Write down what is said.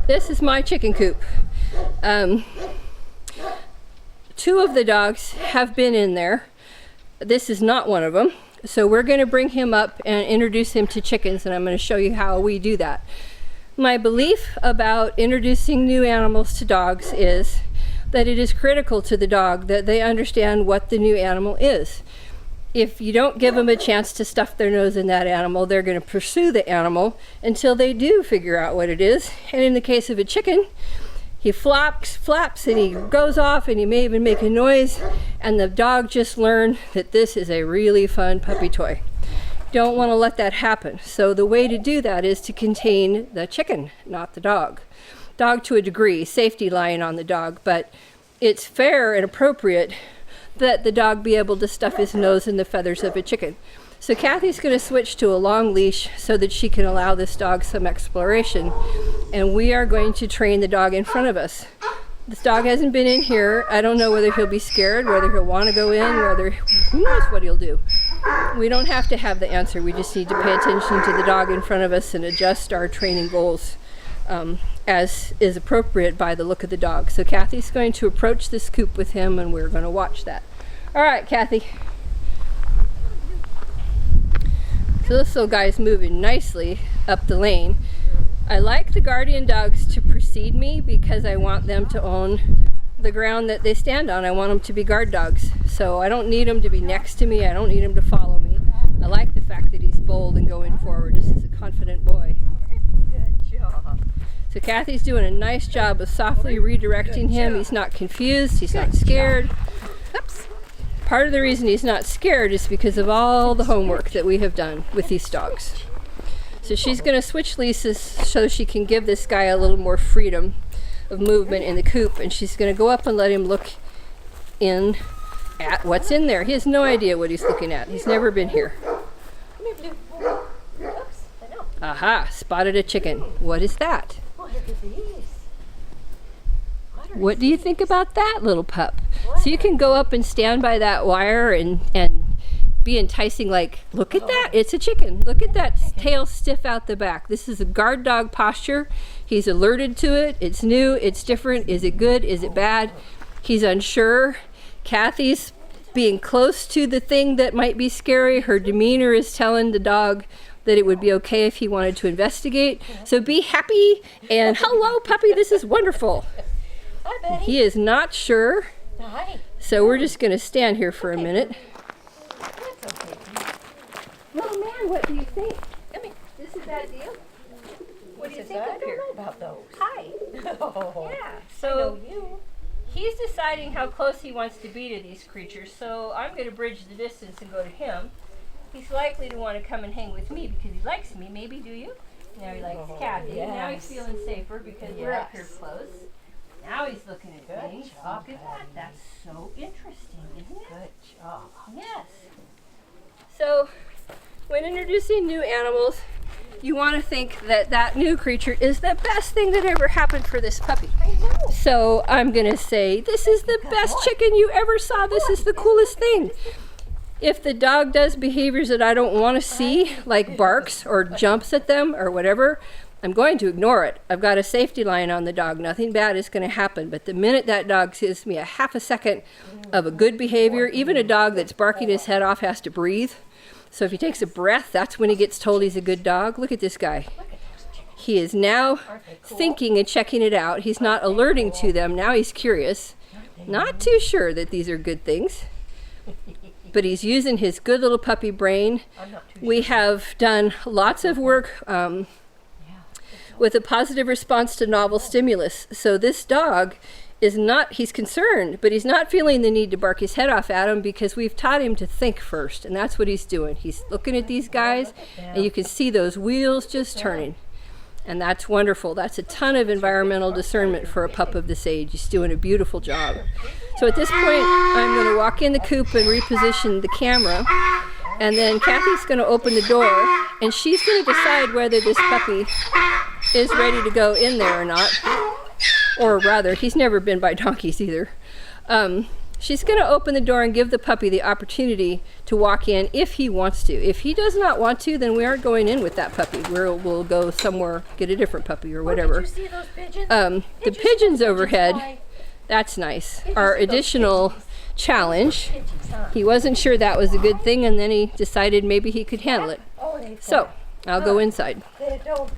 This is my chicken coop. Two of the dogs have been in there. This is not one of them. So we're going to bring him up and introduce him to chickens, and I'm going to show you how we do that. My belief about introducing new animals to dogs is that it is critical to the dog that they understand what the new animal is. If you don't give them a chance to stuff their nose in that animal, they're going to pursue the animal until they do figure out what it is. And in the case of a chicken, he flaps, and he goes off, and he may even make a noise, and the dog just learned that this is a really fun puppy toy. Don't want to let that happen. So the way to do that is to contain the chicken, not the dog. Dog to a degree, safety line on the dog, but it's fair and appropriate that the dog be able to stuff his nose in the feathers of a chicken. So Kathy's going to switch to a long leash so that she can allow this dog some exploration. And we are going to train the dog in front of us. This dog hasn't been in here. I don't know whether he'll be scared, whether he'll want to go in, who knows what he'll do. We don't have to have the answer. We just need to pay attention to the dog in front of us and adjust our training goals as is appropriate by the look of the dog. So Kathy's going to approach this coop with him, and we're going to watch that. All right, Kathy. So this little guy's moving nicely up the lane. I like the guardian dogs to precede me because I want them to own the ground that they stand on. I want them to be guard dogs. So I don't need them to be next to me. I don't need them to follow me. I like the fact that he's bold and going forward. This is a confident boy. Good job. So Kathy's doing a nice job of softly redirecting him. He's not confused. He's not scared. Oops. Part of the reason he's not scared is because of all the homework that we have done with these dogs. So she's going to switch leashes so she can give this guy a little more freedom of movement in the coop, and she's going to go up and let him look in at what's in there. He has no idea what he's looking at. He's never been here. Come here, Blue. Oops, I know. Aha, spotted a chicken. What is that? What are these? What do you think about that, little pup? So you can go up and stand by that wire and be enticing, like, look at that, it's a chicken. Look at that tail stiff out the back. This is a guard dog posture. He's alerted to it. It's new, it's different. Is it good? Is it bad? He's unsure. Kathy's being close to the thing that might be scary. Her demeanor is telling the dog that it would be okay if he wanted to investigate. So be happy and hello, puppy, this is wonderful. Hi, Betty. He is not sure. Hi. So we're just going to stand here for a minute. That's okay. Little man, what do you think? Come here. This is that deal? What do you Says, think I up here? don't know about those. Hi. Oh, Yeah. I So know you. he's deciding how close he wants to be to these creatures. So I'm going to bridge the distance and go to him. He's likely to want to come and hang with me because he likes me. Maybe, do you? Now he likes Oh, Kathy. Now he's yes. feeling safer because we're up here Yes. close. Now he's looking at Good things. job, Look at that. Patty. That's so interesting, isn't it? Good job. Yes. So, when introducing new animals, you want to think that that new creature is the best thing that ever happened for this puppy. I know. So, I'm going to say, this is the best chicken you ever saw. This is the coolest thing. If the dog does behaviors that I don't want to see, like barks or jumps at them or whatever, I'm going to ignore it. I've got a safety line on the dog. Nothing bad is going to happen. But the minute that dog gives me a half a second of a good behavior, even a dog that's barking his head off has to breathe. So if he takes a breath, that's when he gets told he's a good dog. Look at this guy. He is now thinking and checking it out. He's not alerting to them. Now he's curious. Not too sure that these are good things. But he's using his good little puppy brain. I'm not too We have done lots of work with a positive response to novel stimulus. So this dog is not, he's concerned, but he's not feeling the need to bark his head off at him because we've taught him to think first, and that's what he's doing. He's looking at these guys, and you can see those wheels just turning. And that's wonderful. That's a ton of environmental discernment for a pup of this age. He's doing a beautiful job. So at this point, I'm going to walk in the coop and reposition the camera. And then Kathy's going to open the door, and she's going to decide whether this puppy is ready to go in there or not. Or rather, he's never been by donkeys either. She's going to open the door and give the puppy the opportunity to walk in if he wants to. If he does not want to, then we aren't going in with that puppy. We'll go somewhere, get a different puppy or whatever. Did you see those pigeons? The pigeons overhead, that's nice. Our additional challenge. He wasn't sure that was a good thing, and then he decided maybe he could handle it. Oh, they So, I'll go inside. They don't